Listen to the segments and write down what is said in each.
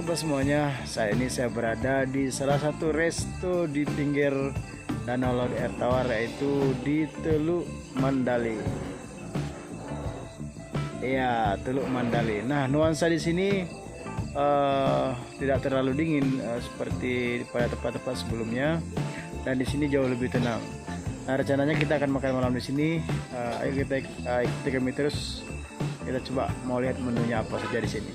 sahabat semuanya, saat ini saya berada di salah satu resto di pinggir Danau Laut Air Tawar, yaitu di Teluk Mandali. Iya, Teluk Mandali. Nah, nuansa di sini tidak terlalu dingin seperti pada tempat-tempat sebelumnya, dan di sini jauh lebih tenang. Nah, rencananya kita akan makan malam di sini. Ayo kita ikuti kami terus. Kita coba mau lihat menunya apa saja di sini.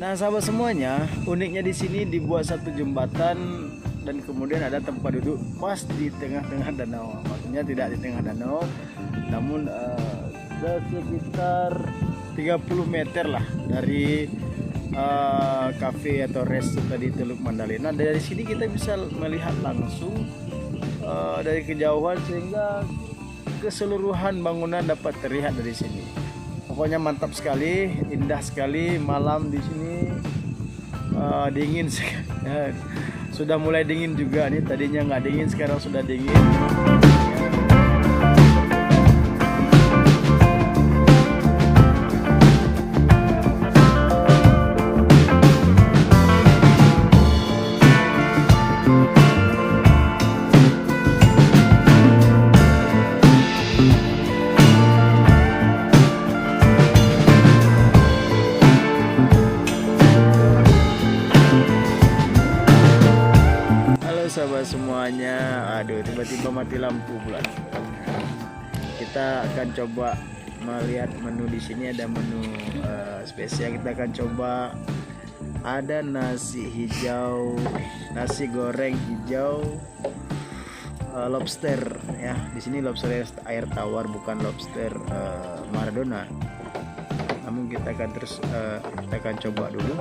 Nah, sahabat semuanya, uniknya di sini dibuat satu jembatan dan kemudian ada tempat duduk pas di tengah-tengah danau. Maksudnya tidak di tengah danau, namun sekitar 30 meter lah dari cafe atau resto tadi Teluk Mandali. Nah, dari sini kita bisa melihat langsung dari kejauhan sehingga keseluruhan bangunan dapat terlihat dari sini. Pokoknya mantap sekali, indah sekali malam di sini. Dingin sekali. Sudah mulai dingin juga nih, tadinya nggak dingin, sekarang sudah dingin. Sahabat semuanya, aduh, tiba-tiba mati lampu pula. Kita akan coba melihat menu di sini. Ada menu spesial. Kita akan coba, ada nasi hijau, nasi goreng hijau, lobster ya. Di sini lobster air tawar, bukan lobster Maradona. Namun kita akan terus kita akan coba dulu.